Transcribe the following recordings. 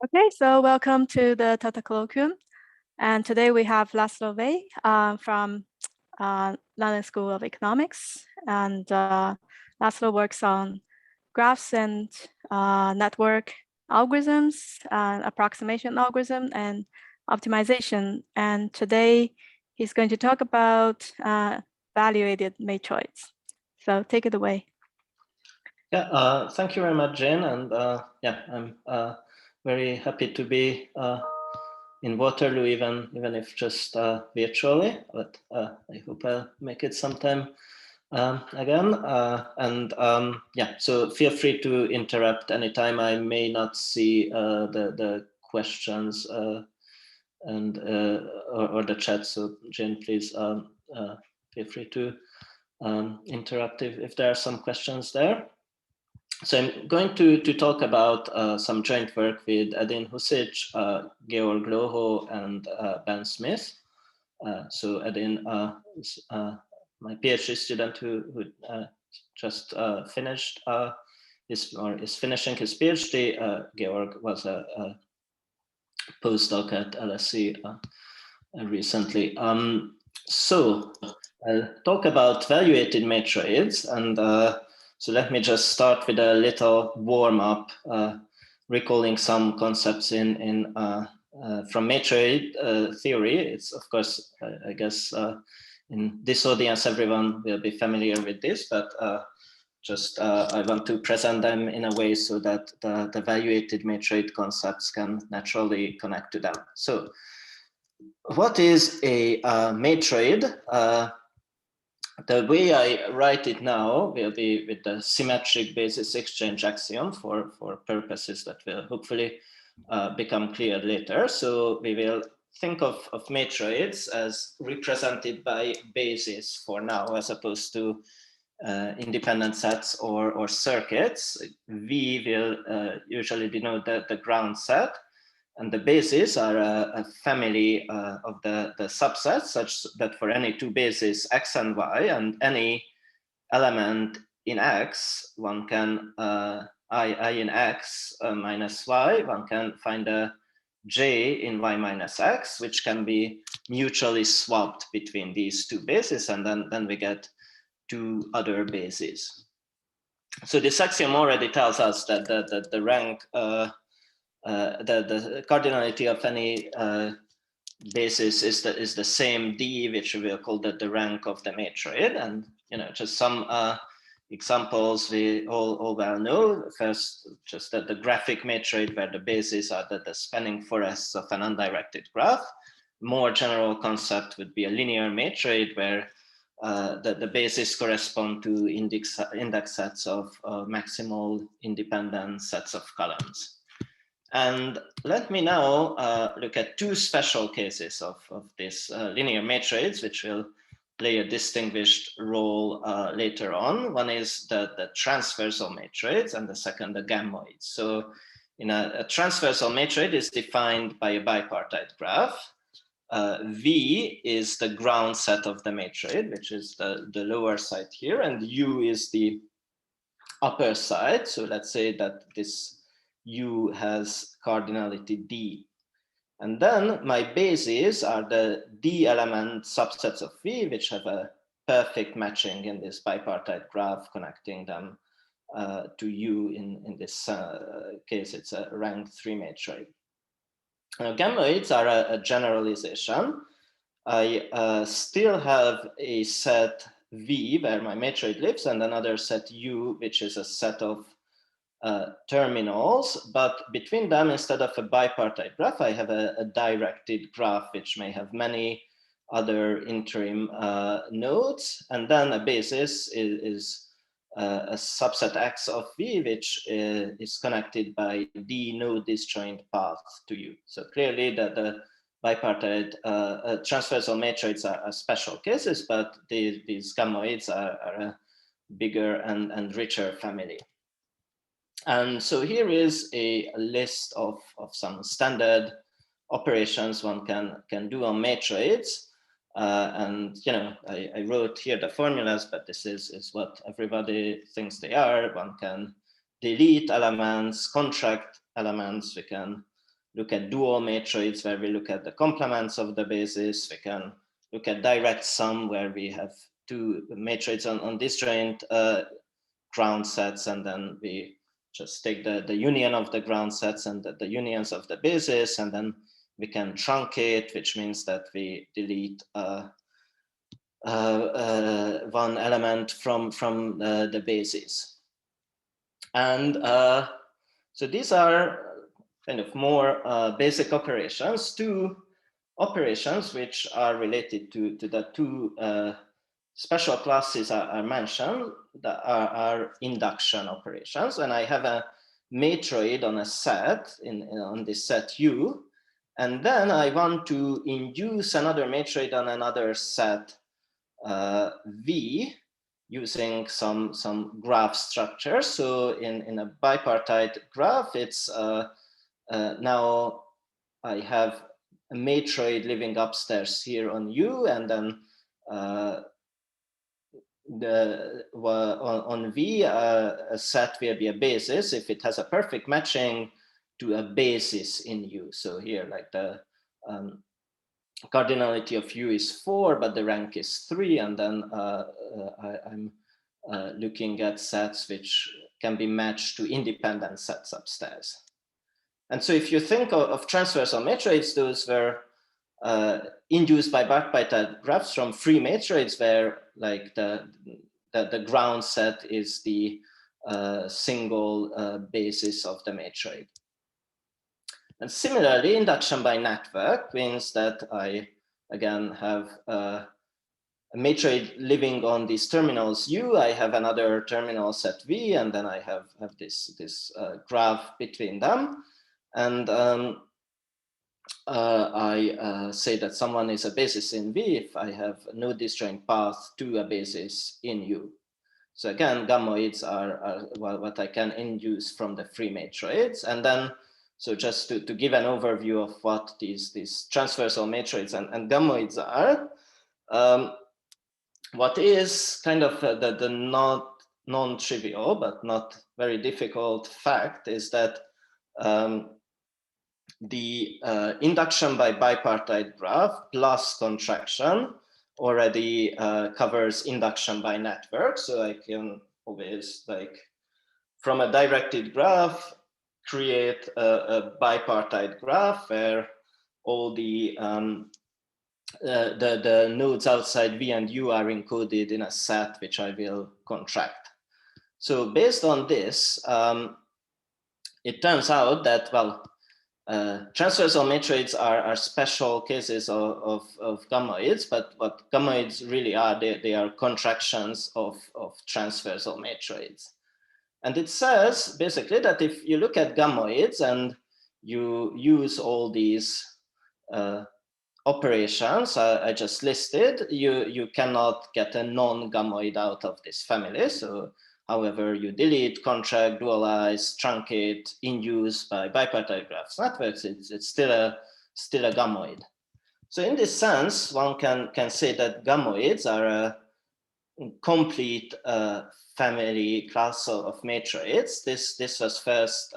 Okay, so welcome to the Tutte Colloquium. And today we have Laszlo Végh from London School of Economics. And Laszlo works on graphs and network algorithms, approximation algorithm, and optimization. And today he's going to talk about valuated matroids. So take it away. Yeah, thank you very much, Jane. And yeah, I'm very happy to be in Waterloo, even if just virtually. But I hope I'll make it sometime again. Yeah, so feel free to interrupt anytime. I may not see the questions and or the chat. So Jane, please feel free to interrupt if there are some questions there. So I'm going to talk about some joint work with Edin Husic, Georg Loho, and Ben Smith. So Edin is my PhD student who just finished is finishing his PhD. Georg was a postdoc at LSE recently. So I'll talk about valuated matroids, and so let me just start with a little warm up, recalling some concepts from matroid theory. It's of course, I guess, in this audience, everyone will be familiar with this, but just I want to present them in a way so that the valuated matroid concepts can naturally connect to them. So what is a matroid? The way I write it now will be with the symmetric basis exchange axiom for purposes that will hopefully become clear later. So we will think of matroids as represented by bases for now, as opposed to independent sets or circuits. V will usually denote the ground set. And the bases are a family of the subsets, such that for any two bases, x and y, and any element in x, one can, I in x minus y, one can find a j in y minus x, which can be mutually swapped between these two bases, and then we get two other bases. So this axiom already tells us that the rank the cardinality of any basis is the same d, which we will call the rank of the matroid. And just some examples we all well know. First, just the graphic matroid, where the bases are the spanning forests of an undirected graph. More general concept would be a linear matroid, where the bases correspond to index sets of maximal independent sets of columns. And let me now look at two special cases of this linear matroids, which will play a distinguished role later on. One is the transversal matroids, and the second, the gammoids. So in a transversal matroid is defined by a bipartite graph. V is the ground set of the matroid, which is the lower side here, and U is the upper side. So let's say that this U has cardinality D. And then my bases are the D element subsets of V, which have a perfect matching in this bipartite graph, connecting them to U. In this case, it's a rank 3 matroid. Now, gammoids are a generalization. I still have a set V where my matroid lives, and another set U, which is a set of terminals, but between them, instead of a bipartite graph, I have a directed graph, which may have many other interim nodes. And then a basis is a subset X of V, which is connected by D node disjoint path to U. So clearly that the bipartite transversal matroids are special cases, but these gammoids are a bigger and richer family. And so here is a list of some standard operations one can do on matroids. And I wrote here the formulas, but this is what everybody thinks they are. One can delete elements, contract elements. We can look at dual matroids where we look at the complements of the basis. We can look at direct sum where we have two matroids on disjoint ground sets, and then we just take the union of the ground sets and the unions of the basis, and then we can truncate, which means that we delete one element from the basis. And so these are kind of more basic operations. Two operations which are related to the two special classes are mentioned, that are induction operations. When I have a matroid on a set, on this set U, and then I want to induce another matroid on another set V, using some graph structure. So in a bipartite graph, it's now I have a matroid living upstairs here on U, and then on V, a set will be a basis if it has a perfect matching to a basis in U. So here, like the cardinality of U is 4, but the rank is 3, and then I'm looking at sets which can be matched to independent sets upstairs. And so if you think of transversal matroids, those were induced by bipartite graphs from free matroids where like the ground set is the single basis of the matroid. And similarly, induction by network means that I, again, have a matroid living on these terminals U. I have another terminal set V, and then I have this graph between them. And I say that someone is a basis in V if I have no disjoint path to a basis in U. So again, gamoids are what I can induce from the free matroids. And then, so just to give an overview of what these transversal matroids and gamoids are, what is kind of the non-trivial but not very difficult fact is that the induction by bipartite graph plus contraction already covers induction by network. So I can always, like, from a directed graph, create a bipartite graph where all the nodes outside V and U are encoded in a set which I will contract. So based on this, it turns out that, well, transversal matroids are special cases of gamoids, but what gamoids really are, they are contractions of transversal matroids. And it says basically that if you look at gamoids and you use all these operations I just listed, you cannot get a non-gamoid out of this family. So however you delete, contract, dualize, truncate, induce by bipartite graphs networks, it's still a gamoid. So in this sense, one can say that gamoids are a complete family class of matroids. This was first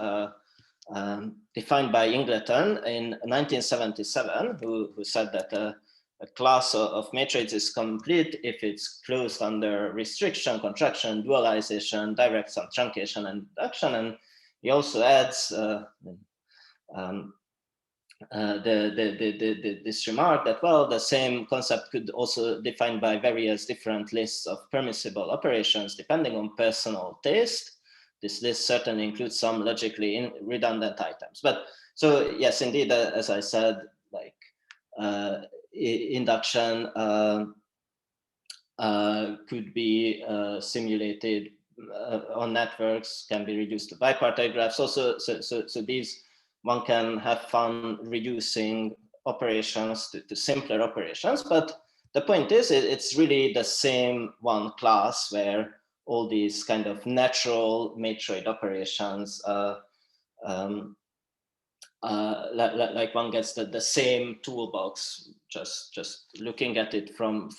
defined by Ingleton in 1977, who said that a class of matroids is complete if it's closed under restriction, contraction, dualization, direct sum, truncation, and induction. And he also adds this remark that, well, the same concept could also be defined by various different lists of permissible operations depending on personal taste. This list certainly includes some logically redundant items. But so yes, indeed, as I said, like induction could be simulated on networks, can be reduced to bipartite graphs. Also, so these, one can have fun reducing operations to simpler operations. But the point is, it's really the same one class where all these kind of natural matroid operations, like one gets the same toolbox, just looking at it from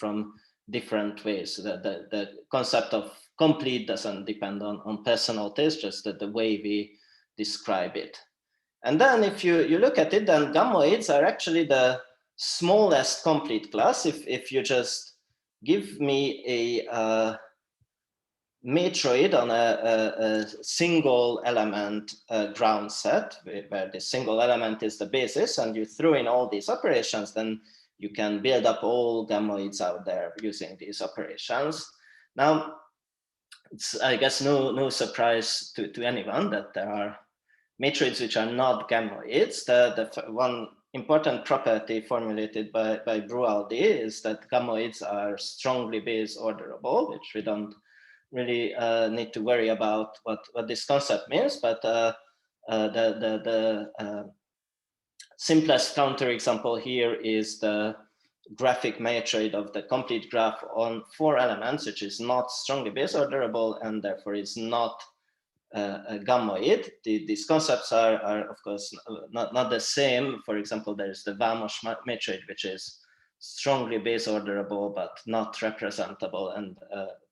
different ways. So the concept of complete doesn't depend on personal taste, just the way we describe it. And then if you look at it, then gamoids are actually the smallest complete class. If you just give me a matroid on a single element ground set, where the single element is the basis, and you throw in all these operations, then you can build up all gamoids out there using these operations. Now, it's, I guess, no surprise to anyone that there are matroids which are not gamoids. The one important property formulated by Brualdi is that gamoids are strongly base orderable, which we don't really need to worry about what this concept means, but the simplest counterexample here is the graphic matroid of the complete graph on 4 elements, which is not strongly base orderable and therefore is not a gamoid. These concepts are of course not the same. For example, there's the Vamos matroid, which is strongly base orderable but not representable, and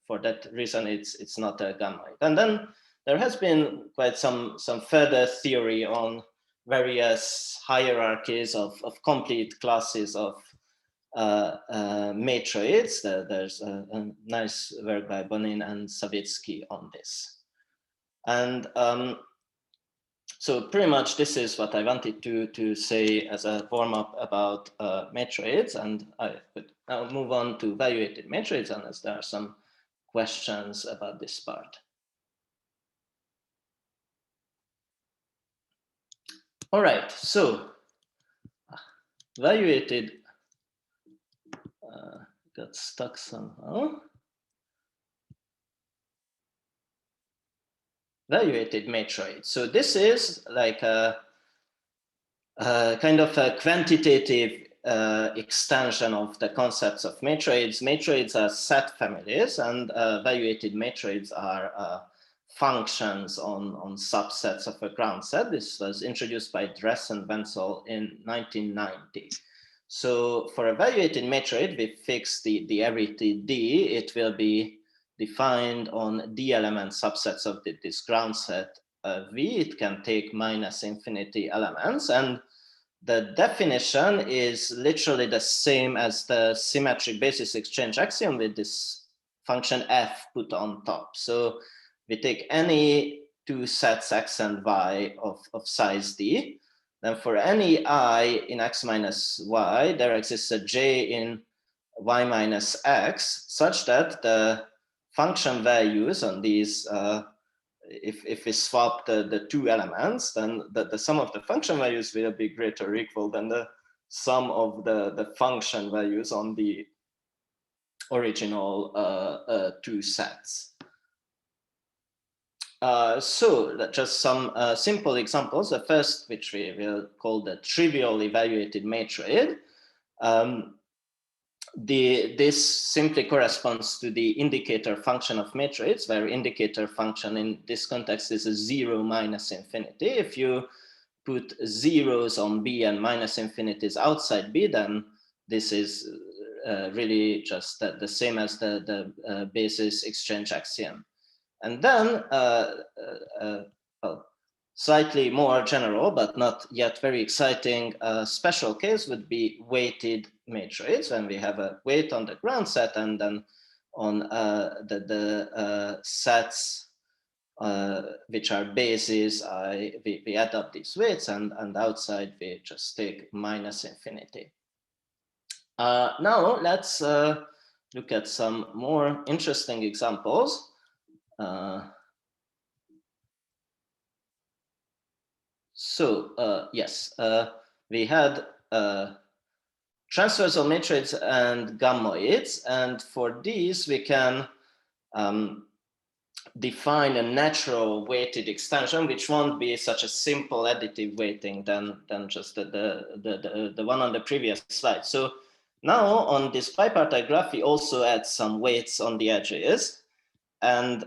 for that reason it's not a gamoid. And then there has been quite some further theory on various hierarchies of complete classes of matroids. There's a nice work by Bonin and Savitsky on this. And so pretty much this is what I wanted to say as a warm-up about matroids, and I could now move on to valuated matroids unless there are some questions about this part. All right, so valuated got stuck somehow. Valuated matroid. So this is like a kind of a quantitative extension of the concepts of matroids. Matroids are set families, and valuated matroids are functions on subsets of a ground set. This was introduced by Dress and Wenzel in 1990. So for a valuated matroid, we fix the arity D. It will be defined on D element subsets of this ground set V. It can take -infinity elements, and the definition is literally the same as the symmetric basis exchange axiom with this function f put on top. So we take any two sets x and y of size D. Then for any I in x minus y, there exists a j in y minus x, such that the function values on these, if we swap the two elements, then the sum of the function values will be greater or equal than the sum of the function values on the original two sets. So just some simple examples. The first, which we will call the trivial evaluated matroid. This simply corresponds to the indicator function of matroids, where indicator function in this context is a 0 -infinity. If you put zeros on B and -infinities outside B, then this is really just the same as the basis exchange axiom. And then well, slightly more general, but not yet very exciting special case would be weighted matroids, when we have a weight on the ground set, and then on the sets which are bases, we add up these weights, and outside we just take -infinity. Now let's look at some more interesting examples. Yes, we had transversal matroids and gamoids, and for these we can define a natural weighted extension, which won't be such a simple additive weighting than just the one on the previous slide. So now on this bipartite graph, we also add some weights on the edges. And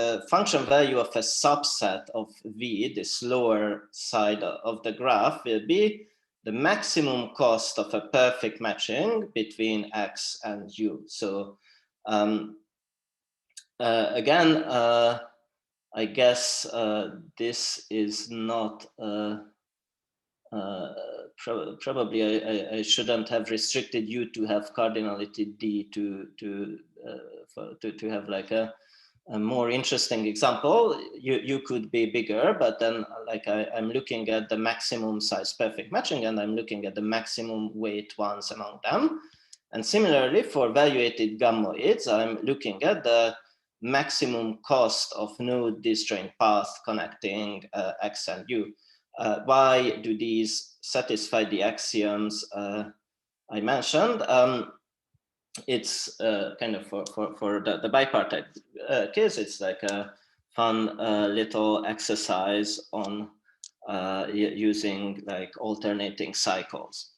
the function value of a subset of V, this lower side of the graph, will be the maximum cost of a perfect matching between X and U. So again, I guess this is not probably I shouldn't have restricted you to have cardinality D to have like a more interesting example. You could be bigger, but then like I'm looking at the maximum size perfect matching, and I'm looking at the maximum weight ones among them. And similarly for valuated gammoids, I'm looking at the maximum cost of node disjoint path connecting X and U. Why do these satisfy the axioms I mentioned? It's kind of for the bipartite case, it's like a fun little exercise on using like alternating cycles.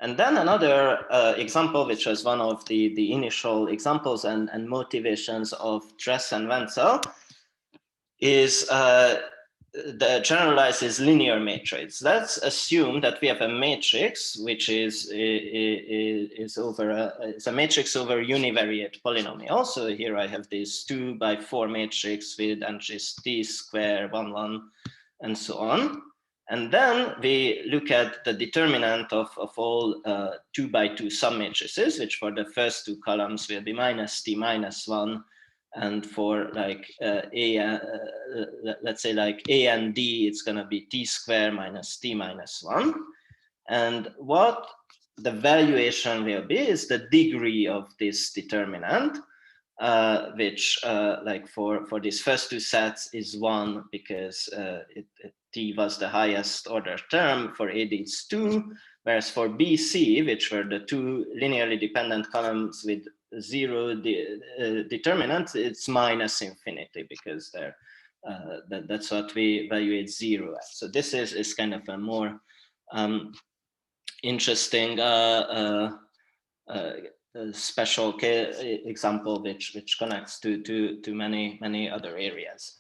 And then another example, which was one of the initial examples and motivations of Dress and Wenzel, is the generalizes linear matrix. Let's assume that we have a matrix which is over it's a matrix over univariate polynomial. So here I have this 2 by 4 matrix with entries t square, 1, 1, and so on. And then we look at the determinant of all 2 by 2 submatrices, which for the first 2 columns will be minus t minus 1. And for like let's say like A and D, it's going to be t square minus t minus 1. And what the valuation will be is the degree of this determinant, which like for these first 2 sets is 1 because t was the highest order term. For AD it's 2, whereas for BC, which were the 2 linearly dependent columns with 0 determinant, it's minus infinity because they're that's what we evaluate 0 at. So this is kind of a more interesting special example which connects to many other areas.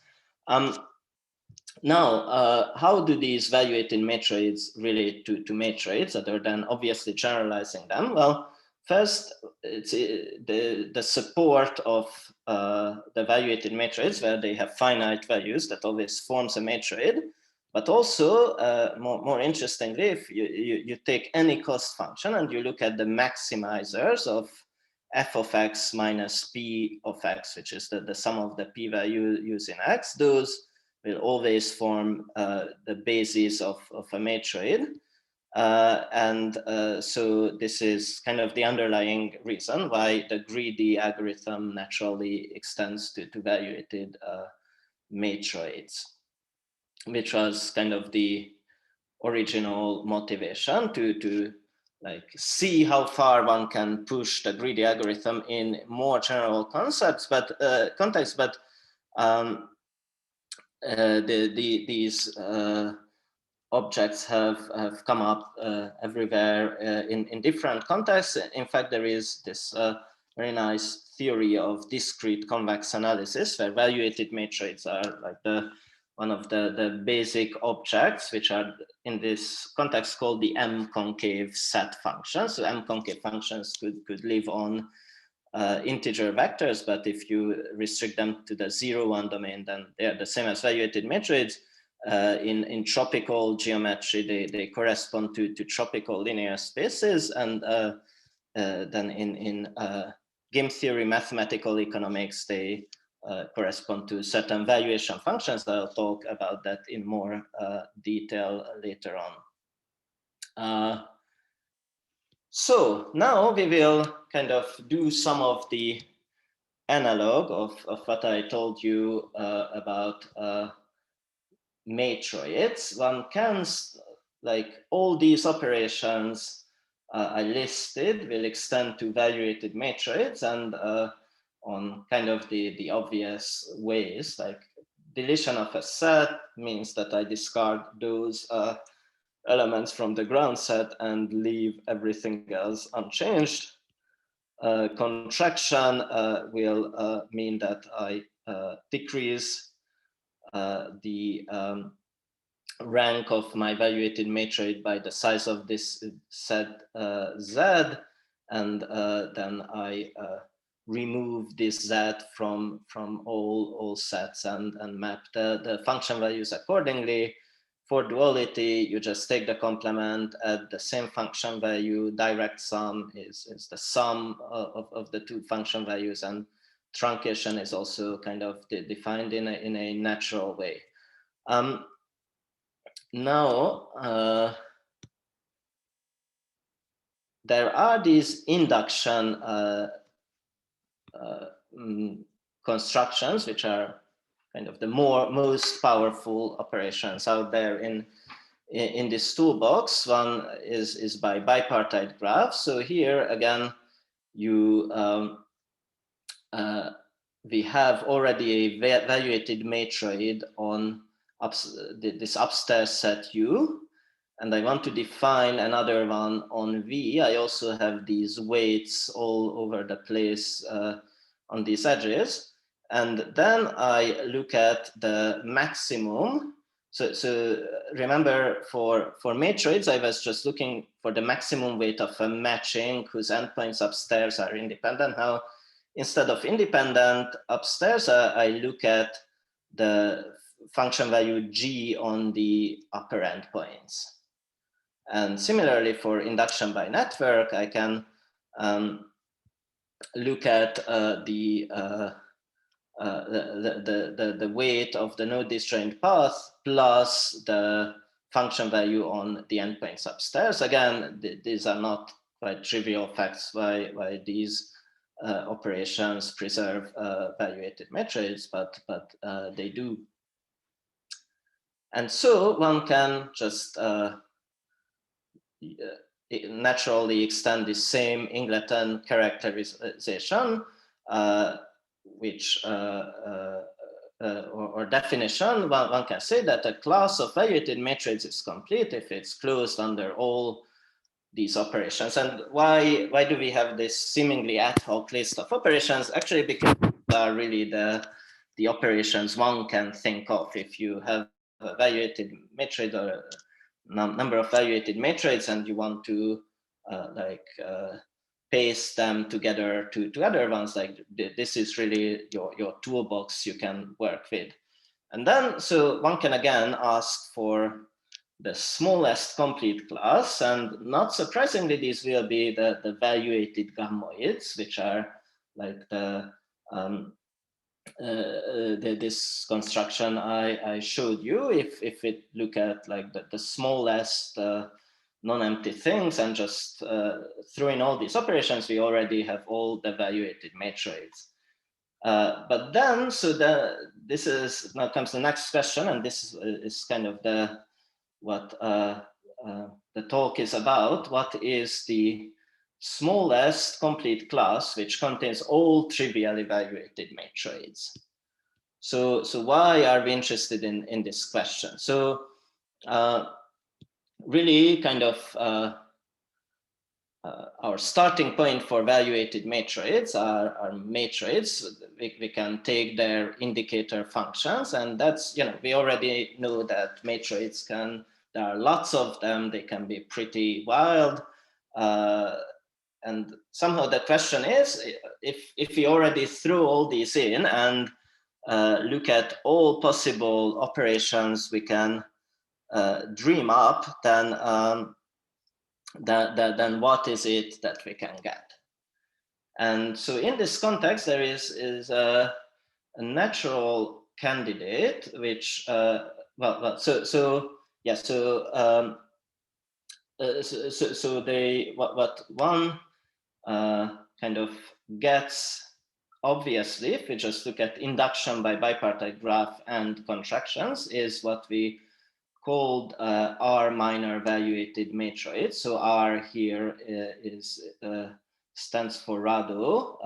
Now, how do these valuated matrices relate to matrices other than obviously generalizing them? Well, first, it's the support of the valuated matrices where they have finite values that always forms a matrix. But also, more interestingly, if you take any cost function and you look at the maximizers of f of x minus p of x, which is the sum of the p values in x, those will always form the basis of a matrix. So this is kind of the underlying reason why the greedy algorithm naturally extends to valuated matrices, which was kind of the original motivation to like see how far one can push the greedy algorithm in more general concepts, but context. But these objects have come up everywhere in different contexts. In fact, there is this very nice theory of discrete convex analysis where valuated matrices are like one of the basic objects, which are in this context called the M-concave set functions. So M-concave functions could live on integer vectors, but if you restrict them to the 0, 1 domain, then they're the same as valuated matrices. In tropical geometry, they correspond to tropical linear spaces, and then in game theory, mathematical economics, they correspond to certain valuation functions. I'll talk about that in more detail later on. So now we will kind of do some of the analog of what I told you about matrices. One can, like all these operations I listed will extend to valuated matrices, and on kind of the obvious ways, like deletion of a set means that I discard those elements from the ground set and leave everything else unchanged. Contraction will mean that I decrease the rank of my evaluated matrix by the size of this set Z, and then I remove this Z from all sets and map the function values accordingly. For duality, you just take the complement at the same function value. Direct sum is the sum of the two function values, and truncation is also kind of defined in a natural way. Now, there are these induction constructions, which are kind of the most powerful operations out there in this toolbox. One is by bipartite graph. So here again, we have already a valuated matroid on this upstairs set U, and I want to define another one on V. I also have these weights all over the place on these edges. And then I look at the maximum. So remember, for matroids, I was just looking for the maximum weight of a matching whose endpoints upstairs are independent. Now, instead of independent upstairs, I look at the function value G on the upper endpoints. And similarly, for induction by network, I can look at the weight of the node disjoint path plus the function value on the endpoints upstairs. Again, these are not quite trivial facts why these operations preserve valuated matrices, but they do. And so one can just naturally extend the same Ingleton characterization, or definition. One can say that a class of valuated matrices is complete if it's closed under all these operations. And why do we have this seemingly ad hoc list of operations? Actually, because these are really the operations one can think of. If you have a valuated matrix or a number of valuated matrices and you want to paste them together to other ones, like this is really your toolbox you can work with. And then, so one can again ask for the smallest complete class, and not surprisingly, these will be the valuated gammoids, which are like this construction I showed you. If we look at like the smallest non-empty things and just throw in all these operations, we already have all the valuated matrices. But then, so this is now comes the next question, and this is kind of what the talk is about. What is the smallest complete class which contains all trivially evaluated matrices? So why are we interested in this question? So really kind of our starting point for evaluated matrices are matrices. We can take their indicator functions, and that's, we already know that matrices there are lots of them, they can be pretty wild. And somehow the question is, if we already threw all these in and look at all possible operations we can dream up, then what is it that we can get? And so in this context, there is a natural candidate, which what one kind of gets, obviously, if we just look at induction by bipartite graph and contractions, is what we called R minor evaluated matrix. So R here stands for Rado.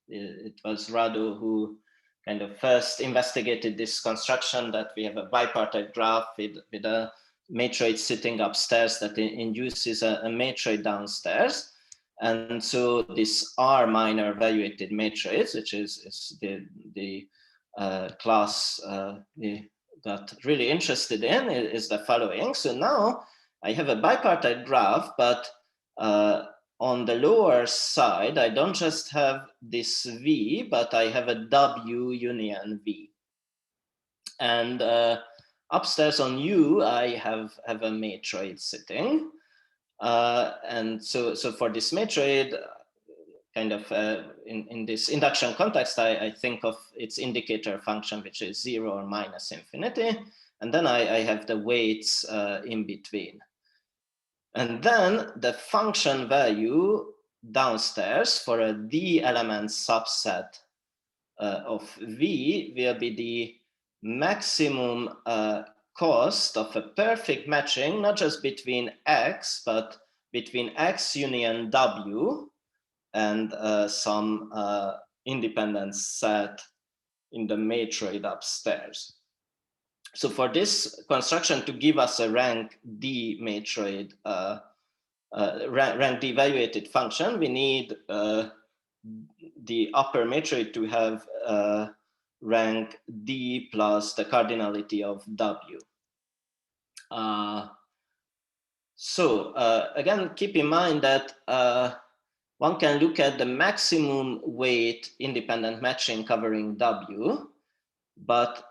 It was Rado who kind of first investigated this construction that we have a bipartite graph with a matrix sitting upstairs that induces a matrix downstairs. And so this R minor evaluated matrix, which is the class we got really interested in, is the following. So now I have a bipartite graph, but on the lower side, I don't just have this V, but I have a W union V. And upstairs on U, I have a matroid sitting. And so for this matroid, kind of in this induction context, I think of its indicator function, which is 0 or minus infinity. And then I have the weights in between. And then the function value downstairs for a D element subset of V will be the maximum cost of a perfect matching, not just between X, but between X union W and some independent set in the matroid upstairs. So for this construction to give us a rank D matroid, rank D evaluated function, we need the upper matroid to have rank D plus the cardinality of W. Again, keep in mind that one can look at the maximum weight independent matching covering W, but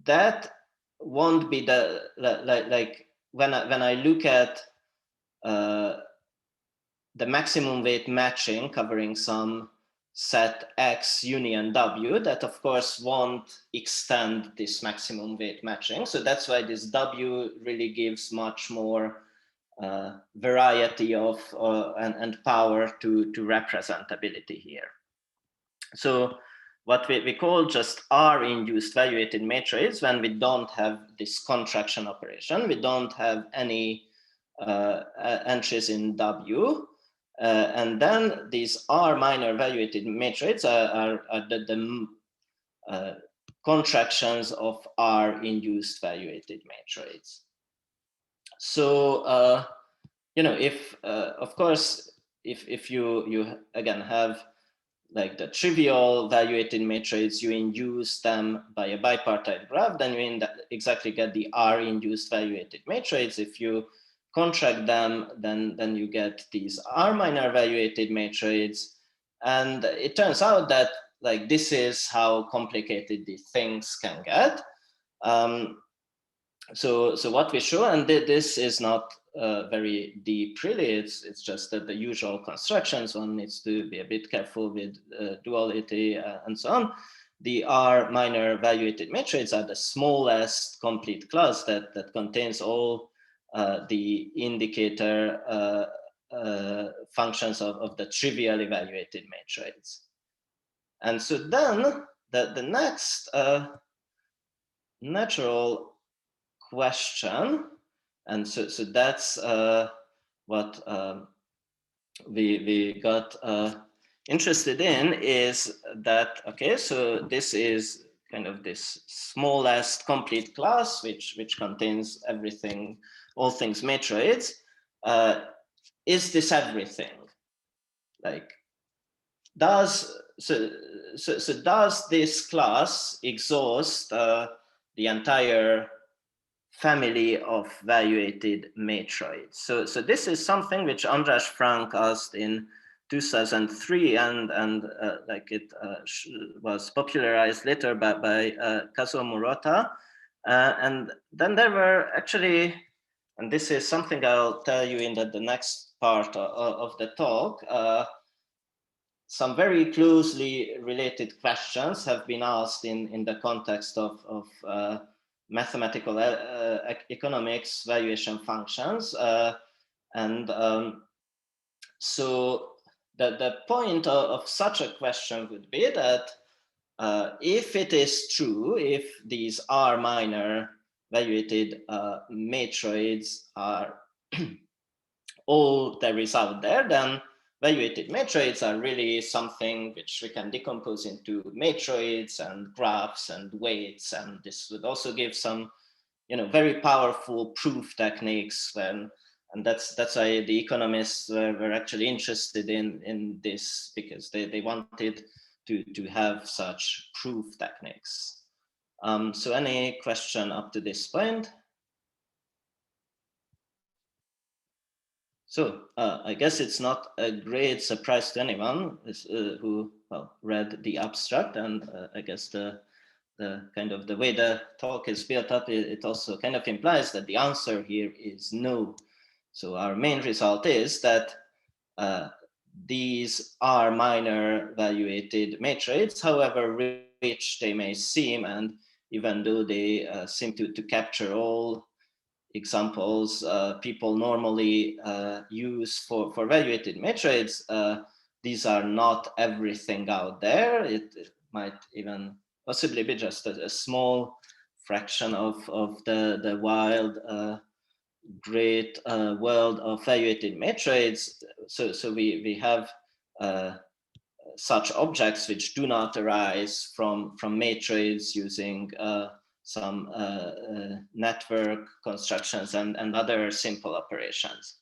that won't be the, like when I look at the maximum weight matching covering some set X union W, that of course won't extend this maximum weight matching. So that's why this W really gives much more variety of and power to representability here. So what we call just R-induced valuated matrix when we don't have this contraction operation, we don't have any entries in W, and then these R minor valuated matrices are the contractions of R induced valuated matrices. So you know, if of course if you again have like the trivial valuated matrices, you induce them by a bipartite graph, then you exactly get the R induced valuated matrices. If you contract them, then you get these R minor valuated matrices. And it turns out that like this is how complicated these things can get. So what we show, and this is not very deep really, it's just that the usual constructions, one needs to be a bit careful with duality and so on. The R minor valuated matrices are the smallest complete class that contains all the indicator functions of the trivial evaluated matrix. And so then the next natural question, and so that's what we got interested in, is that, okay, so this is kind of this smallest complete class which contains everything, all things matroids. Is this everything? Like, does this class exhaust the entire family of valuated matroids? So this is something which András Frank asked in 2003, and like it was popularized later by Kazuo Murata. And then there were actually, and this is something I'll tell you in the next part of the talk, some very closely related questions have been asked in the context of mathematical economics valuation functions. So the point of such a question would be that if it is true, if these R minor valuated matroids are all there is out there, then valuated matroids are really something which we can decompose into matroids and graphs and weights, and this would also give some, you know, very powerful proof techniques. And that's why the economists were actually interested in this, because they wanted to have such proof techniques. So any question up to this point? So I guess it's not a great surprise to anyone who read the abstract, and I guess the kind of the way the talk is built up, it also kind of implies that the answer here is no. So our main result is that these are minor valuated matrices, however rich they may seem, and even though they seem to capture all examples people normally use for valuated matrices, these are not everything out there. It might even possibly be just a small fraction of the wild great world of valuated matrices. So we have such objects which do not arise from matrices using some network constructions and other simple operations.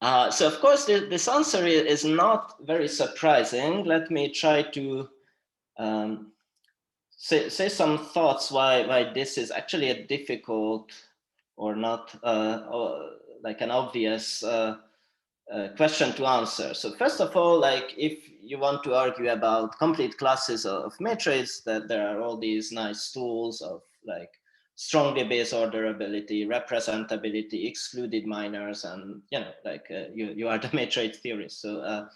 So of course, this answer is not very surprising. Let me try to say some thoughts why this is actually a difficult or not like an obvious question to answer. So first of all, like if you want to argue about complete classes of matrices, that there are all these nice tools of like strongly based orderability, representability, excluded minors, and like you are the matrix theorist, so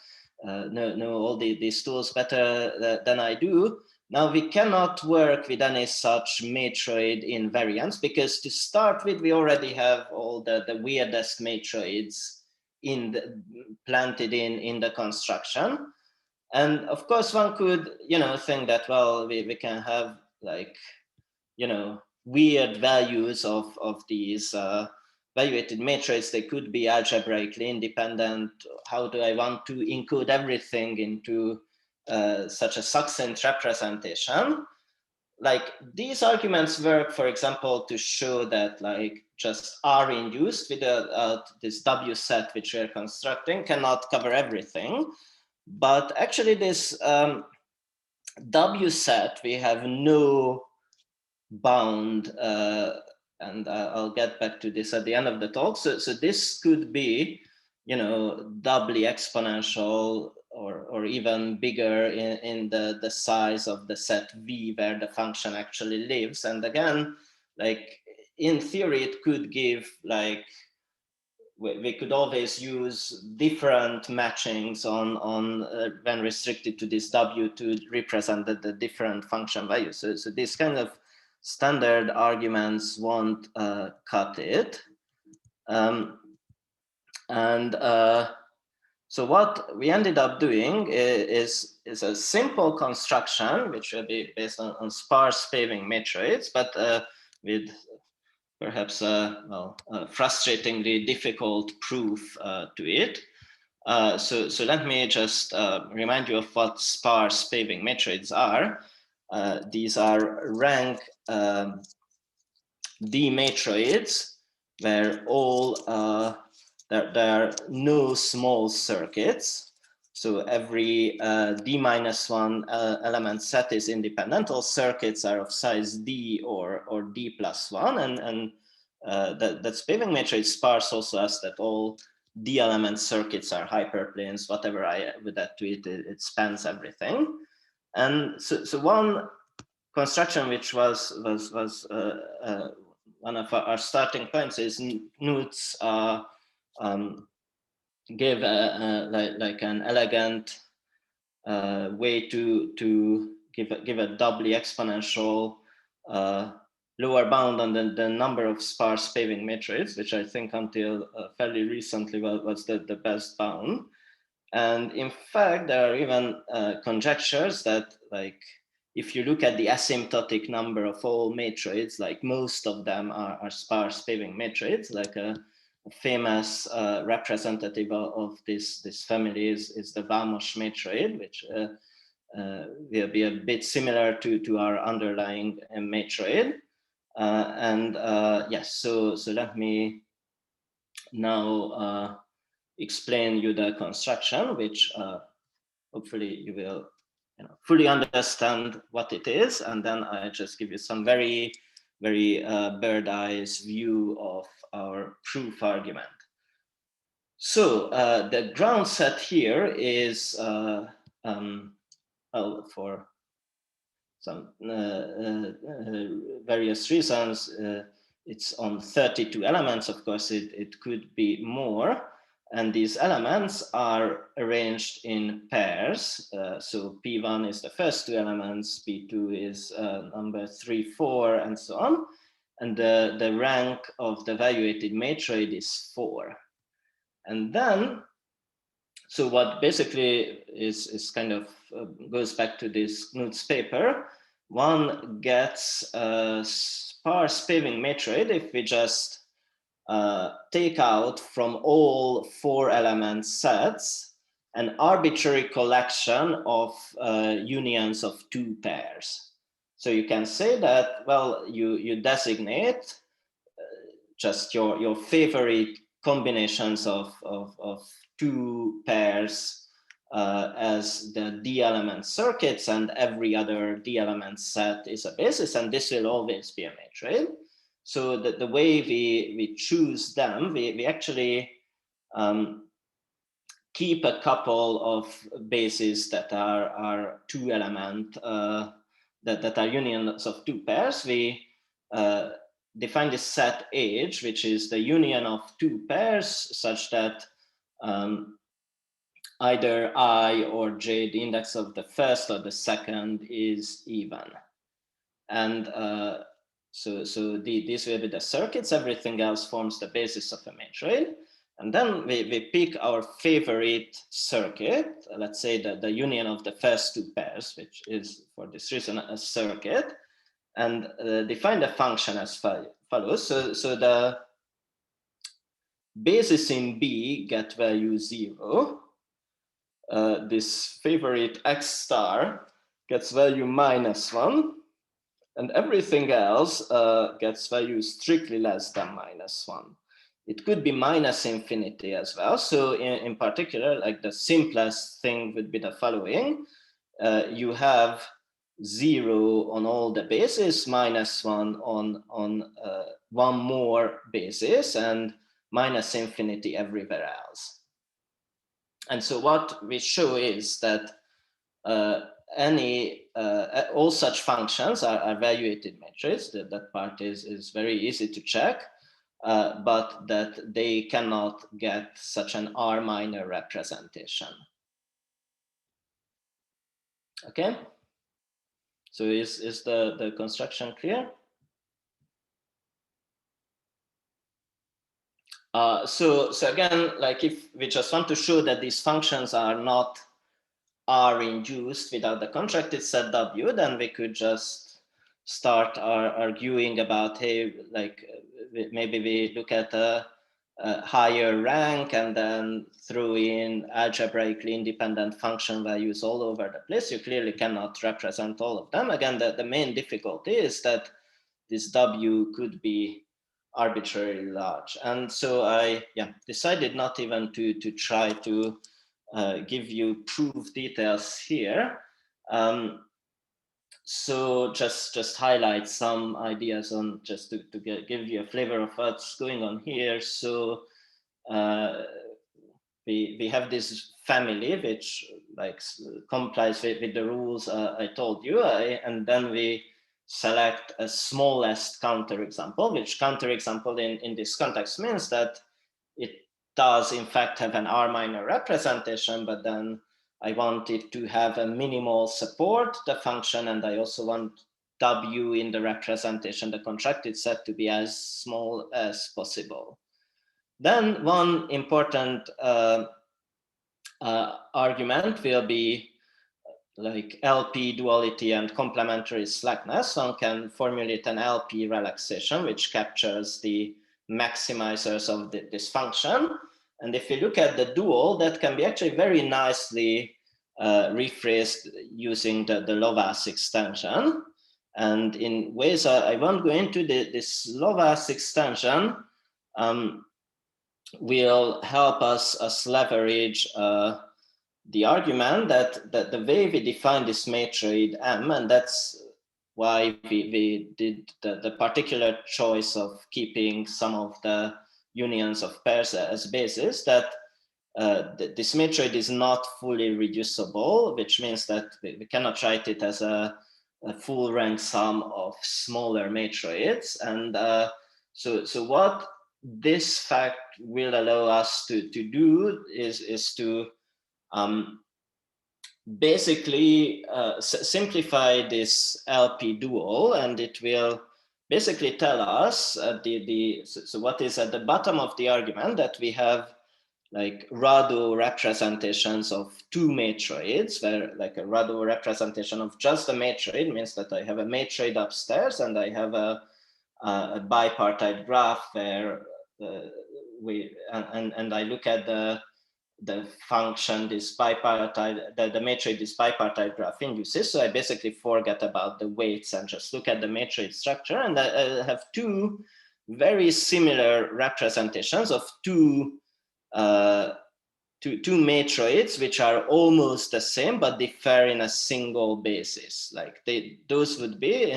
know all these tools better than I do. Now we cannot work with any such matroid invariants because to start with, we already have all the weirdest matroids planted in the construction. And of course, one could, think that, well, we can have like, weird values of these valuated matrices. They could be algebraically independent. How do I want to encode everything into such a succinct representation? Like these arguments work, for example, to show that like just R induced without this W set which we're constructing cannot cover everything. But actually this W set, we have no bound, and I'll get back to this at the end of the talk. So this could be, doubly exponential or even bigger in the size of the set V where the function actually lives. And again, like in theory, it could give like, we could always use different matchings on when restricted to this W to represent the different function values. So this kind of standard arguments won't cut it. So what we ended up doing is a simple construction, which will be based on sparse paving matrices, but with perhaps frustratingly difficult proof to it. So let me just remind you of what sparse paving matrices are. These are rank D matrices where all there are no small circuits. So every D-1 element set is independent. All circuits are of size D or D+1, and that's paving matrix sparse also has that all D element circuits are hyperplanes. Whatever I would add to it, it spans everything. And so one construction which was one of our starting points is Knuth's give like an elegant way to give a doubly exponential lower bound on the number of sparse paving matrices, which I think until fairly recently was the best bound. And in fact, there are even conjectures that like if you look at the asymptotic number of all matrices, like most of them are sparse paving matrices, like a famous representative of this family is the Vamos matrix, which will be a bit similar to our underlying matrix. Yes, so let me now explain you the construction, which hopefully you will fully understand what it is, and then I just give you some very bird eyes view of our proof argument. So the ground set here is some various reasons. It's on 32 elements. Of course, it could be more. And these elements are arranged in pairs. So P1 is the first 2 elements, P2 is number 3, 4, and so on. And the rank of the valuated matrix is 4. And then, so what basically is kind of goes back to this Knud's paper, one gets a sparse paving matrix if we just take out from all 4 element sets an arbitrary collection of unions of 2 pairs. So you can say that, well, you designate just your favorite combinations of 2 pairs as the D element circuits, and every other D element set is a basis, and this will always be a matrix. So the way we choose them, we actually keep a couple of bases that are 2 element, that are unions of 2 pairs. We define this set H, which is the union of 2 pairs, such that either I or J, the index of the first or the second, is even. And so these will be the circuits. Everything else forms the basis of a matrix. And then we pick our favorite circuit, let's say that the union of the first 2 pairs, which is for this reason a circuit, and define the function as follows. So the basis in B get value 0. This favorite X star gets value -1. And everything else gets value strictly less than -1. It could be -infinity as well. So in particular, like the simplest thing would be the following. You have 0 on all the bases, -1 on one more basis, and -infinity everywhere else. And so what we show is that all such functions are evaluated matrices. That part is very easy to check, but that they cannot get such an R minor representation. Okay, so is the construction clear? So again, like if we just want to show that these functions are not R induced without the contracted set W, then we could just start arguing about, hey, like maybe we look at a higher rank and then throw in algebraically independent function values all over the place. You clearly cannot represent all of them. Again, the main difficulty is that this W could be arbitrarily large. And so I decided not even to try to give you proof details here. So just highlight some ideas on just to give you a flavor of what's going on here. So we have this family which like complies with the rules I told you, and then we select a smallest counterexample, which counterexample in this context means that it does in fact have an R minor representation, but then I want it to have a minimal support, the function, and I also want W in the representation, the contracted set, to be as small as possible. Then one important argument will be like LP duality and complementary slackness. One can formulate an LP relaxation which captures the maximizers of this function. And if you look at the dual, that can be actually very nicely rephrased using the Lovász extension. And in ways I won't go into, this Lovász extension will help us leverage the argument that the way we define this matrix M, and that's why we did the particular choice of keeping some of the unions of pairs as basis, that this matrix is not fully reducible, which means that we cannot write it as a full rank sum of smaller matroids. And so what this fact will allow us to do is to basically simplify this LP dual, and it will basically tell us so what is at the bottom of the argument, that we have like Rado representations of two matroids, where like a Rado representation of just a matroid means that I have a matroid upstairs and I have a bipartite graph where and I look at the function, this bipartite, the matroid, this bipartite graph induces. So I basically forget about the weights and just look at the matroid structure, and I have two very similar representations of two matroids which are almost the same but differ in a single basis. Like those would be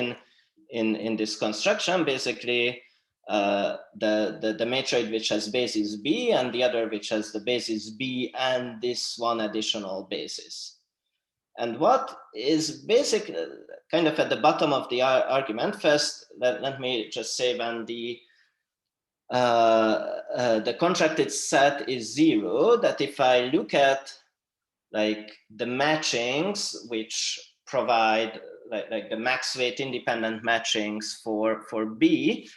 in this construction basically the matroid which has basis B and the other which has the basis B and this one additional basis. And what is basic kind of at the bottom of the argument, first let me just say when the contracted set is 0, that if I look at like the matchings which provide like the max weight independent matchings for B,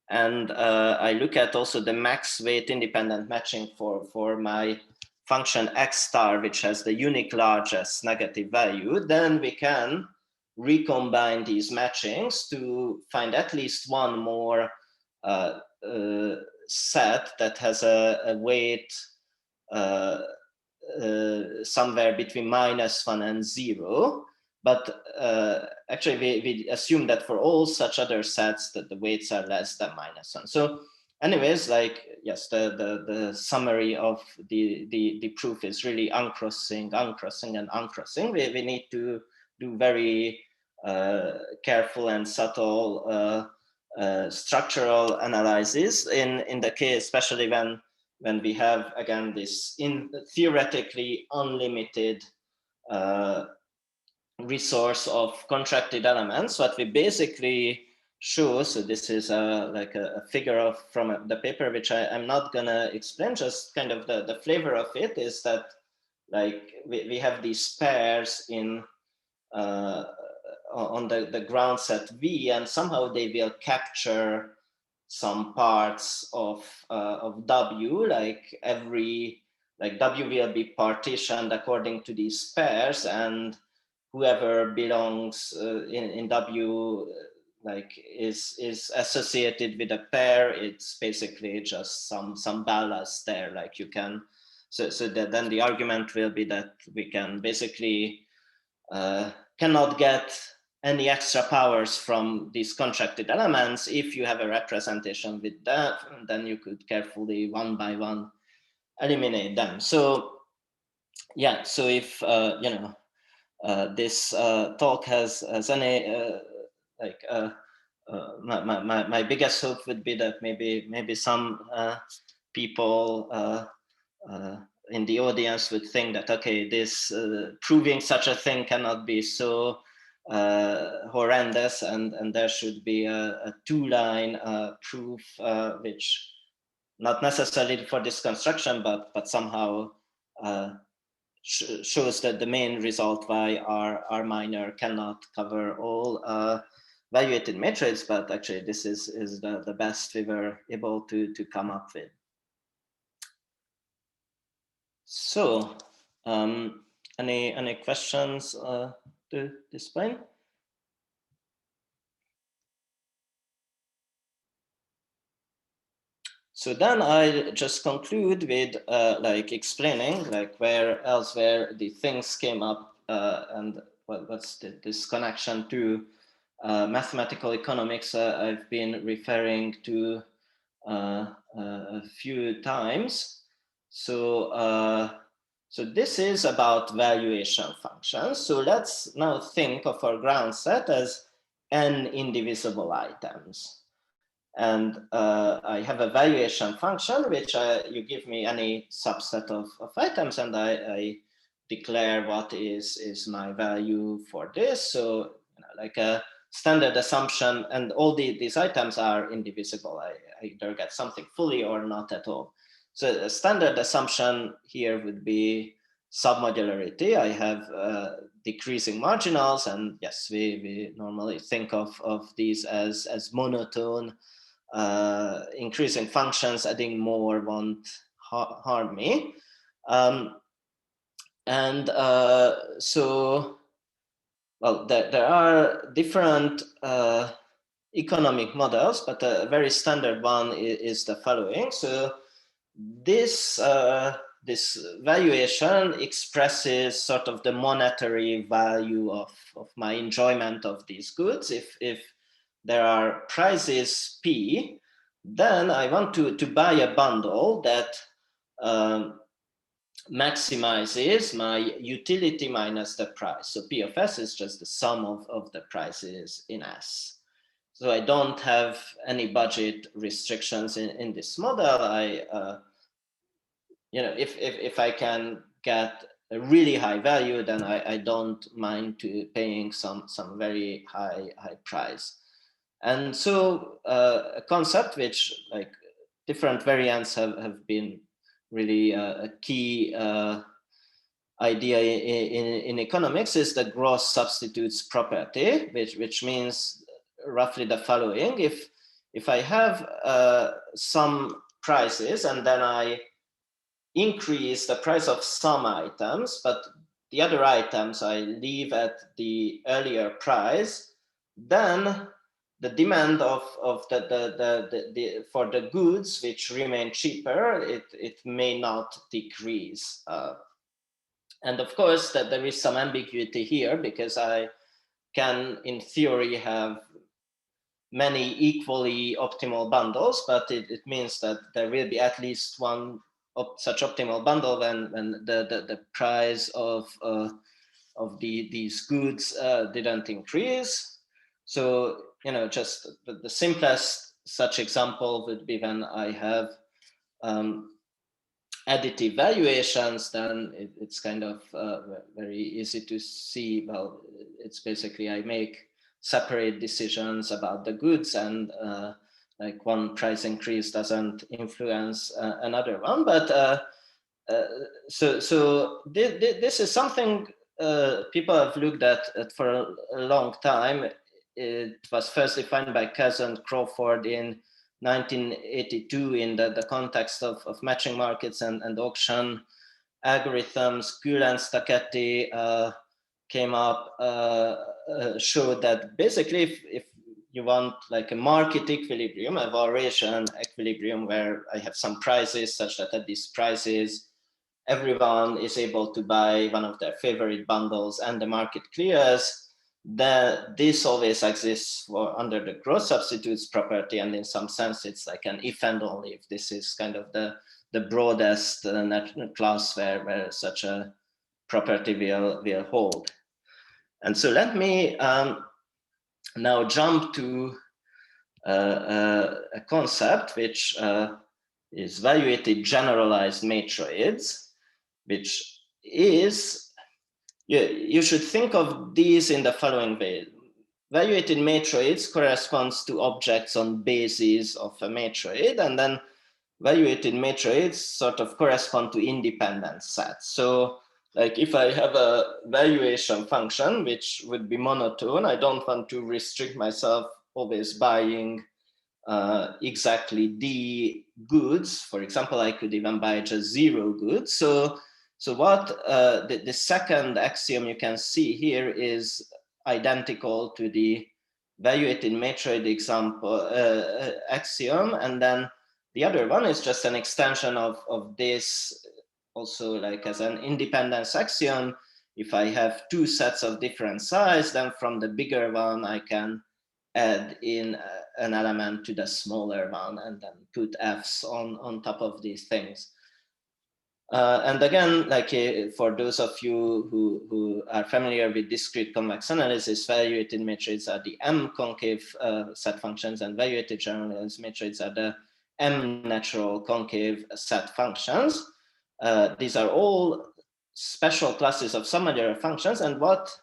and I look at also the max weight independent matching for my function x star, which has the unique largest negative value, then we can recombine these matchings to find at least one more set that has a weight somewhere between -1 and 0. But actually, we assume that for all such other sets that the weights are less than -1. So anyways, like, yes, the summary of the proof is really uncrossing, uncrossing, and uncrossing. We need to do very careful and subtle structural analysis in the case, especially when we have, again, this theoretically unlimited resource of contracted elements. What we basically show, so this is like a figure from the paper, which I'm not gonna explain, just kind of the flavor of it is that like we have these pairs in on the ground set V, and somehow they will capture some parts of W, like W will be partitioned according to these pairs, and whoever belongs in W like is associated with a pair, it's basically just some ballast there. Like you can, so that then the argument will be that we can basically cannot get any extra powers from these contracted elements. If you have a representation with that, then you could carefully one by one eliminate them. So yeah, so if you know this talk has any like my biggest hope would be that maybe some people in the audience would think that, okay, this proving such a thing cannot be so horrendous, and there should be a two-line proof which not necessarily for this construction, but somehow shows that the main result why R minor cannot cover all valuated matrices, but actually this is the best we were able to come up with. So any questions to this point? So then I just conclude with like explaining like where elsewhere the things came up and what's this connection to mathematical economics I've been referring to a few times. So so this is about valuation functions. So let's now think of our ground set as n indivisible items. And I have a valuation function, which you give me any subset of items, and I declare what is my value for this. So like a standard assumption, and all these items are indivisible. I either get something fully or not at all. So a standard assumption here would be submodularity. I have decreasing marginals, and yes, we normally think of these as monotone. Increasing functions, adding more won't harm me. So, well, there are different economic models, but a very standard one is the following. So this valuation expresses sort of the monetary value of my enjoyment of these goods. If there are prices P, then I want to buy a bundle that maximizes my utility minus the price. So P of S is just the sum of the prices in S. So I don't have any budget restrictions in this model. If I can get a really high value, then I don't mind paying some very high price. And so a concept which, like, different variants have been really a key idea in economics is the gross substitutes property, which means roughly the following. If I have some prices and then I increase the price of some items, but the other items I leave at the earlier price, then the demand for the goods which remain cheaper, it may not decrease. And of course, that there is some ambiguity here, because I can, in theory, have many equally optimal bundles, but it means that there will be at least one such optimal bundle when the price of these goods didn't increase. So, just the simplest such example would be when I have additive valuations. Then it's kind of very easy to see. Well, it's basically I make separate decisions about the goods, and like one price increase doesn't influence another one. But so this is something people have looked at for a long time. It was first defined by Kaz and Crawford in 1982 in the context of matching markets and auction algorithms. Kuhl and Stacchetti came up, showed that basically if you want like a market equilibrium, a valuation equilibrium where I have some prices such that at these prices everyone is able to buy one of their favorite bundles and the market clears, that this always exists under the gross substitutes property, and in some sense it's like an if and only if. This is kind of the broadest class where such a property will hold. And so let me now jump to a concept which is valuated generalized matroids, which is, you should think of these in the following way. Valuated matroids corresponds to objects on bases of a matroid, and then valuated matroids sort of correspond to independent sets. So like if I have a valuation function which would be monotone, I don't want to restrict myself always buying exactly the goods. For example, I could even buy just 0 goods. So what the second axiom you can see here is identical to the valuated matroid example axiom, and then the other one is just an extension of this, also like as an independence axiom. If I have 2 sets of different size, then from the bigger one I can add in an element to the smaller one and then put f's on top of these things. And again, like for those of you who are familiar with discrete convex analysis, valuated matrices are the M concave set functions, and valuated generalized matrices are the M natural concave set functions. These are all special classes of submodular functions, and what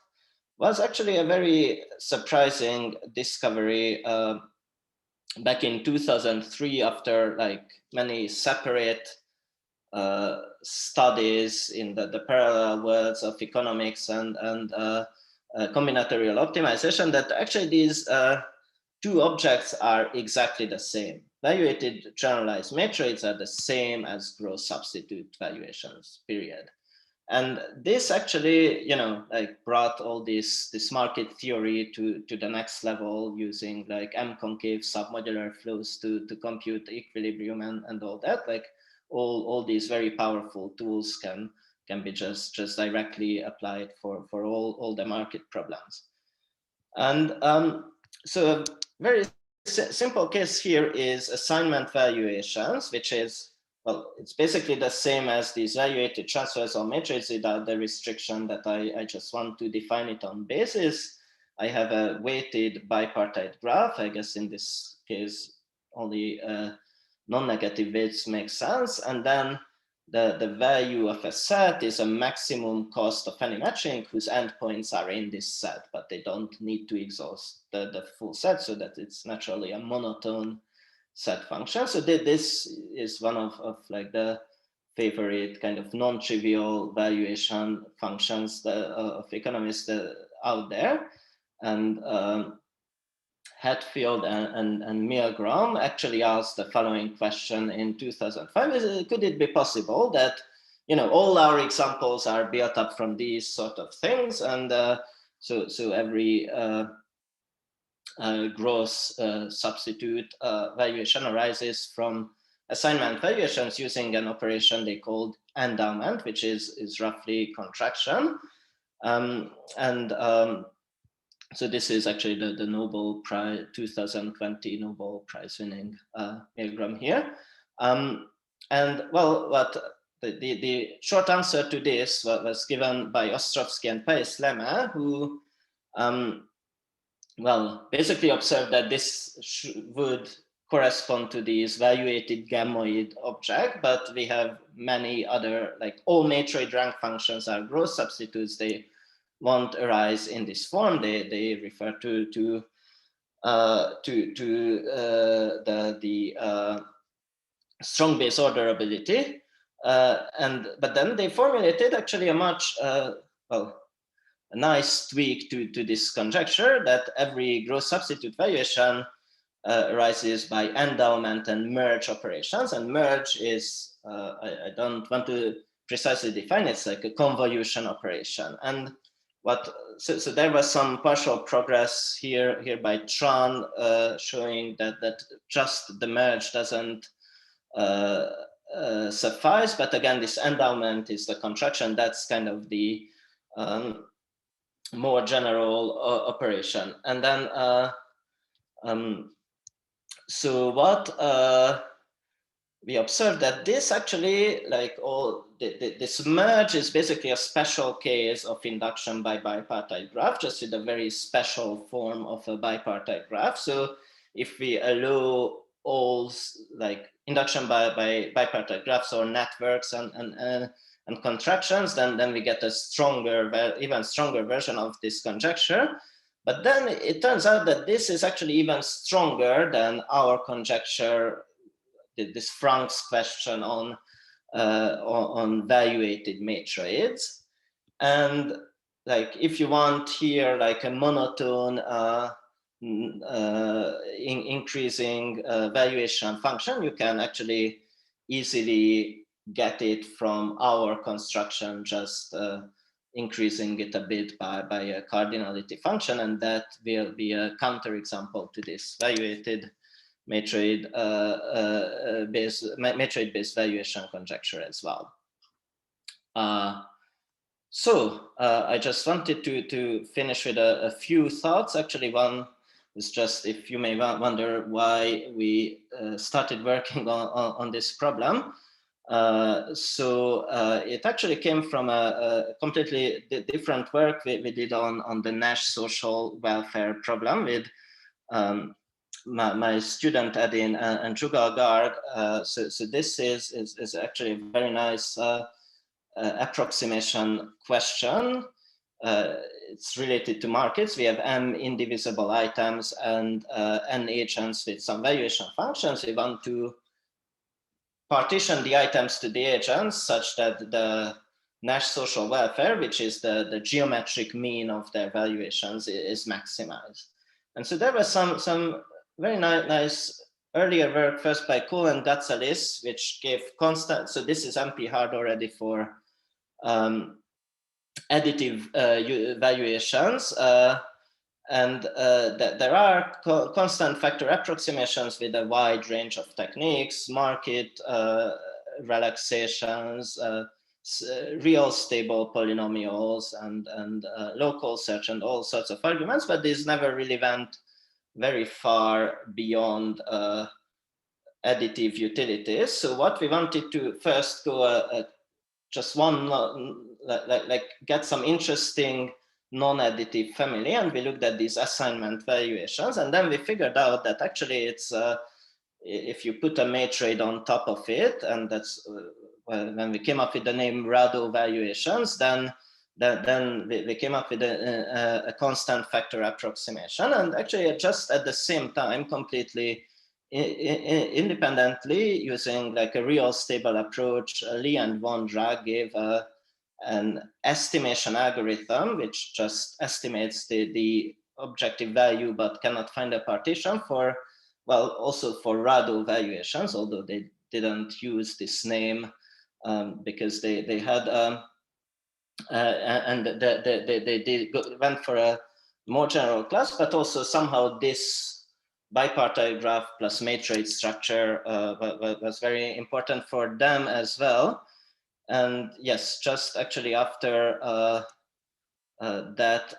was actually a very surprising discovery back in 2003, after like many separate studies in the parallel worlds of economics and combinatorial optimization, that actually these two objects are exactly the same. Valuated generalized matrices are the same as gross substitute valuations, period. And this actually, like brought all this market theory to the next level, using like M-concave submodular flows to compute equilibrium and all that. Like all these very powerful tools can be just directly applied for all the market problems. And so a very simple case here is assignment valuations, which is, well, it's basically the same as these valuated transfers on matrices without the restriction that I just want to define it on basis. I have a weighted bipartite graph. I guess in this case, only non-negative weights make sense. And then the value of a set is a maximum cost of any matching whose endpoints are in this set, but they don't need to exhaust the full set, so that it's naturally a monotone set function. So this is one of like the favorite kind of non-trivial valuation functions of economists out there. And Hatfield and Milgram actually asked the following question in 2005: could it be possible that all our examples are built up from these sort of things, and so every gross substitute valuation arises from assignment valuations using an operation they called endowment, which is roughly contraction. So this is actually the Nobel Prize 2020 Nobel Prize winning Milgram here. And well, what the short answer to this was given by Ostrovsky and Paes-Lemma, who well, basically observed that this would correspond to these valuated gamoid object, but we have many other, like all matroid rank functions are gross substitutes. They won't arise in this form. They refer to the strong base orderability, but then they formulated actually a much a nice tweak to this conjecture that every gross substitute valuation arises by endowment and merge operations. And merge is, I don't want to precisely define it, it's like a convolution operation. And so there was some partial progress here by Tran showing that just the merge doesn't suffice, but again, this endowment is the contraction. That's kind of the more general operation. And then so what we observed that this actually, like all this merge is basically a special case of induction by bipartite graph, just with a very special form of a bipartite graph. So if we allow all like induction by bipartite graphs or networks and contractions, then we get a stronger, even stronger version of this conjecture. But then it turns out that this is actually even stronger than our conjecture, this Frank's question on valuated matrices. And like if you want here like a monotone increasing valuation function, you can actually easily get it from our construction, just increasing it a bit by a cardinality function, and that will be a counterexample to this valuated matrix-based valuation conjecture as well. So I just wanted to finish with a few thoughts. Actually, one is just, if you may wonder why we started working on this problem. So it actually came from a completely different work we did on the Nash social welfare problem with my student Edin and Jugal Garg. So this is actually a very nice approximation question it's related to markets. We have m indivisible items and n agents with some valuation functions. We want to partition the items to the agents such that the Nash social welfare, which is the geometric mean of their valuations, is maximized. And so there was some very nice earlier work, first by Kuhl and Gatsalis, which gave constant, so this is NP hard already for additive valuations. And there are constant factor approximations with a wide range of techniques, market relaxations, real stable polynomials, and local search, and all sorts of arguments, but these never really went very far beyond additive utilities. So what we wanted to first go just one, like get some interesting non-additive family, and we looked at these assignment valuations, and then we figured out that actually it's if you put a matrix on top of it, and that's when we came up with the name Rado valuations, then we came up with a constant factor approximation, and actually just at the same time, completely independently, using like a real stable approach, Lee and von Drag gave an estimation algorithm which just estimates the objective value but cannot find a partition for, well, also for Rado valuations, although they didn't use this name because they had and they went for a more general class, but also somehow this bipartite graph plus matrix structure was very important for them as well. And yes, just actually after that,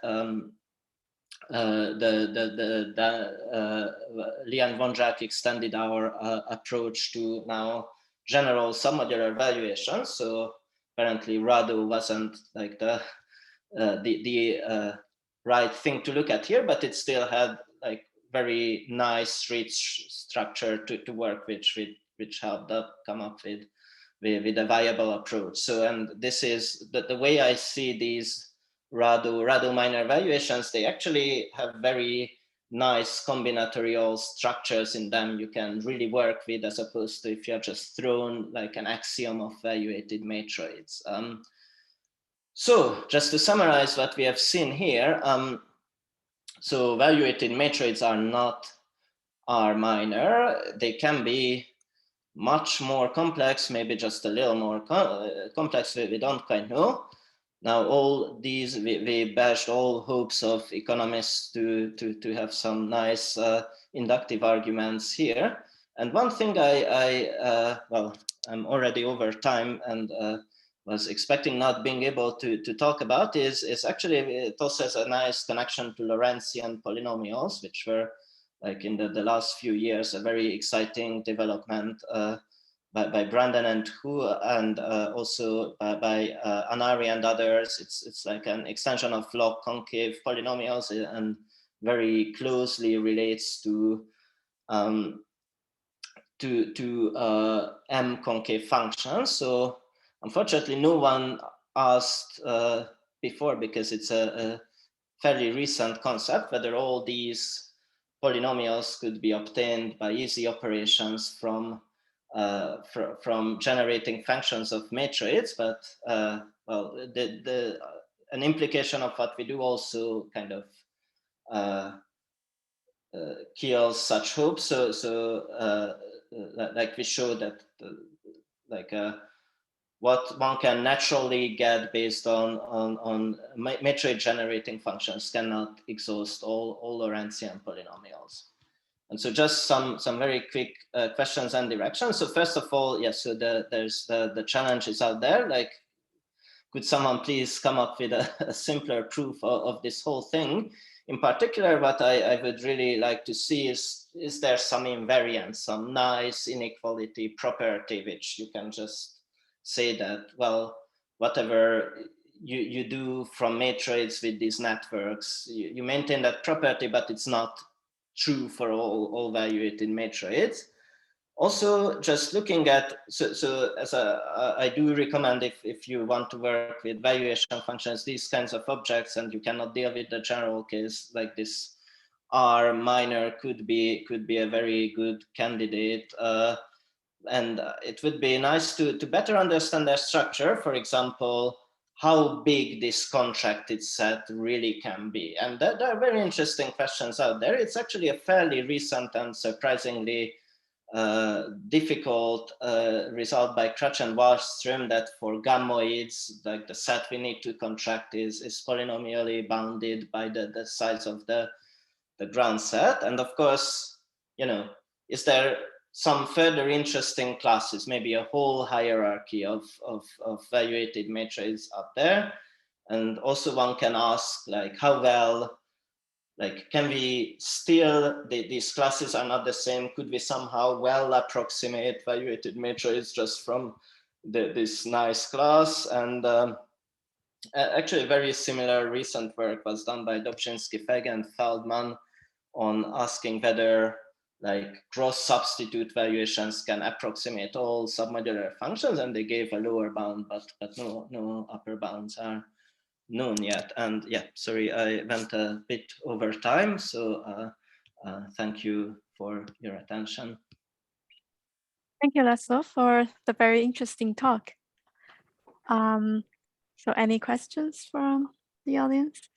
Lee and von Drack extended our approach to now general submodular valuations. So apparently Rado wasn't like the right thing to look at here, but it still had like very nice rich structure to work with, which helped come up with a viable approach. So, and this is the way I see these Rado minor valuations, they actually have very nice combinatorial structures in them you can really work with, as opposed to if you're just thrown like an axiom of valuated matrix. So just to summarize what we have seen here, so valuated matrices are not R minor. They can be much more complex, maybe just a little more complex, we don't quite know. Now all these, we bashed all hopes of economists to have some nice inductive arguments here. And one thing well, I'm already over time and was expecting not being able to talk about is actually, it also has a nice connection to Laurentian polynomials, which were like in the last few years, a very exciting development by Brandon and Hu, and also by Anari and others. It's like an extension of log concave polynomials and very closely relates to M concave functions. So unfortunately, no one asked before, because it's a fairly recent concept, whether all these polynomials could be obtained by easy operations from generating functions of matrices. But well, an implication of what we do also kind of kills such hopes. So like we showed that what one can naturally get based on matrix generating functions cannot exhaust all Laurentian polynomials. And so just some very quick questions and directions. So first of all, yes, so there's the challenges out there. Like, could someone please come up with a simpler proof of this whole thing? In particular, what I would really like to see is there some invariance, some nice inequality property, which you can just say that, well, whatever you do from matrix with these networks, you maintain that property, but it's not true for all valuated matrices. Also, just looking at, so as I do recommend if you want to work with valuation functions, these kinds of objects, and you cannot deal with the general case, like this R minor could be a very good candidate. And it would be nice to better understand their structure. For example, how big this contracted set really can be. And there are very interesting questions out there. It's actually a fairly recent and surprisingly difficult result by Crutch and Wallström, that for gamoids, like the set we need to contract is polynomially bounded by the size of the ground set. And of course, you know, is there some further interesting classes, maybe a whole hierarchy of valuated matrices up there? And also one can ask, like, how well, like, can we still, these classes are not the same, could we somehow well approximate valuated matrices just from this nice class? And actually very similar recent work was done by Dobzhinsky, Végh, and Feldman on asking whether, like, gross substitute valuations can approximate all submodular functions, and they gave a lower bound, but no upper bounds are known yet. And yeah, sorry, I went a bit over time, so thank you for your attention. Thank you, Laszlo, for the very interesting talk. So any questions from the audience?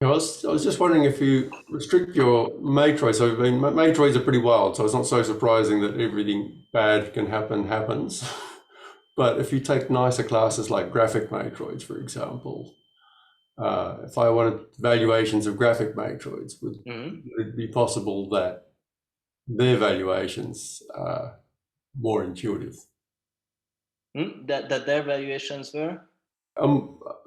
I was just wondering if you restrict your matrices. So, I mean, matrices are pretty wild, so it's not so surprising that everything bad can happens. But if you take nicer classes like graphic matrices, for example, if I wanted valuations of graphic matrices, would it be possible that their valuations are more intuitive? That their valuations were?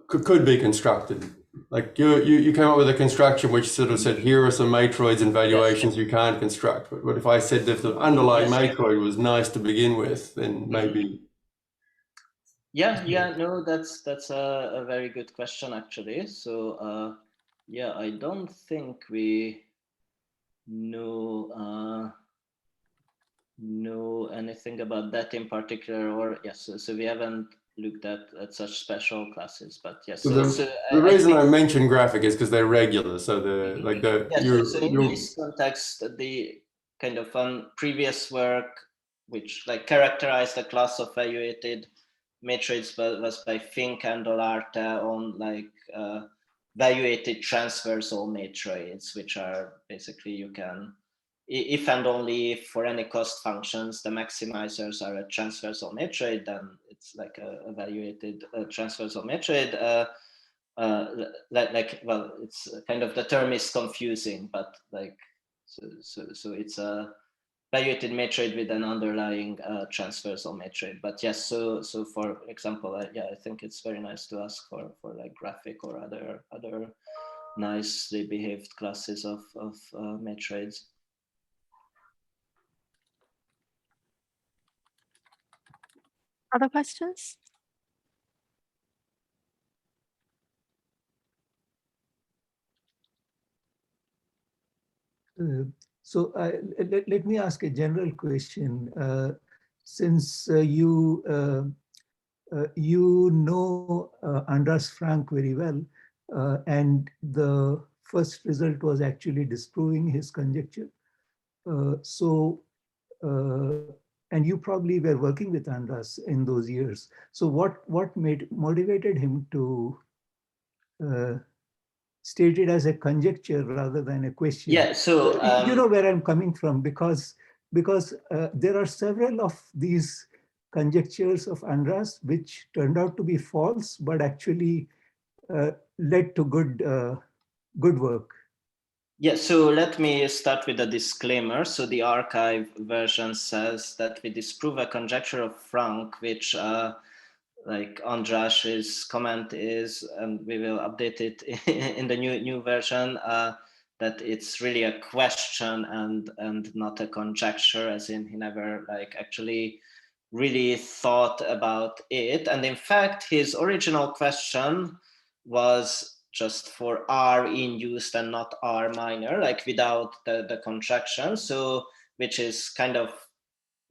Could be constructed. Like you came up with a construction which sort of said, here are some matroids and valuations you can't construct. But if I said that the underlying matroid was nice to begin with, then maybe. Yeah, no, that's a very good question, actually. So yeah, I don't think we know anything about that in particular, or yes, so we haven't looked at such special classes, but yes. The reason I mention graphic is because they're regular, so the like the so in this context, the kind of previous work which like characterized the class of valuated matrices was by Fink and Olarte on like valuated transversal matrices, which are basically, you can, if and only if for any cost functions the maximizers are a transversal matrix, then it's like a evaluated transversal matrix. Well, it's kind of, the term is confusing, but like, so it's a valuated matrix with an underlying transversal matrix. But yes, so for example, yeah, I think it's very nice to ask for like graphic or other nicely behaved classes of matrices. Other questions? So let me ask a general question. Since you know Andreas Frank very well, and the first result was actually disproving his conjecture. And you probably were working with Andreas in those years. So what motivated him to state it as a conjecture rather than a question? Yeah, so you know where I'm coming from, because there are several of these conjectures of Andreas which turned out to be false, but actually led to good work. Yeah, so let me start with a disclaimer. So the archive version says that we disprove a conjecture of Frank, which like András's comment is, and we will update it in the new version, that it's really a question and not a conjecture, as in he never like actually really thought about it. And in fact, his original question was just for R induced and not R minor, like without the contraction. So which is kind of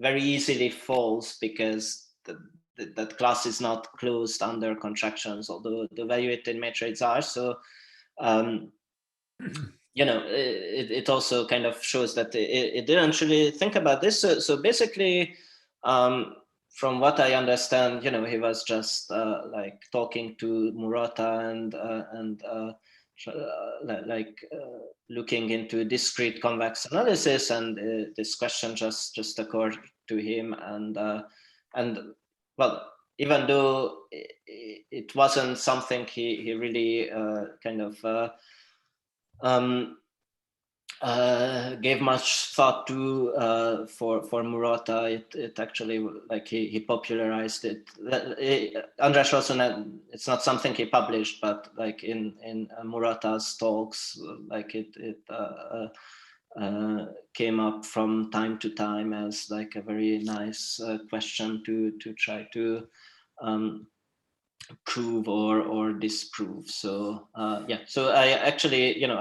very easily false because that class is not closed under contractions, although the valuated matrices are. So you know, it also kind of shows that it didn't really think about this. So basically, from what I understand, you know, he was just like talking to Murata and looking into discrete convex analysis, and this question just occurred to him, and well, even though it wasn't something he really kind of gave much thought to for Murata, it actually, like, he popularized it. András also, it's not something he published, but like in Murata's talks, like it came up from time to time as like a very nice question to try to prove or disprove. So yeah, so I actually, you know,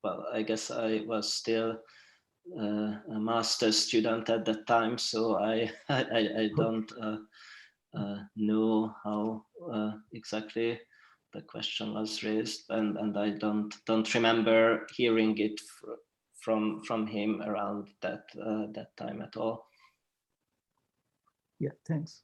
well, I guess I was still a master's student at that time, so I don't know how exactly the question was raised, and I don't remember hearing it from him around that time at all. Yeah, thanks.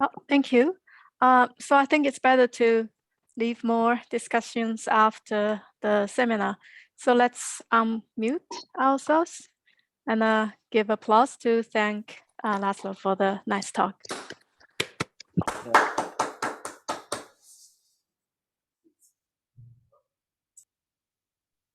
Oh, thank you. So I think it's better to leave more discussions after the seminar. So let's mute ourselves and give applause to thank Laszlo for the nice talk.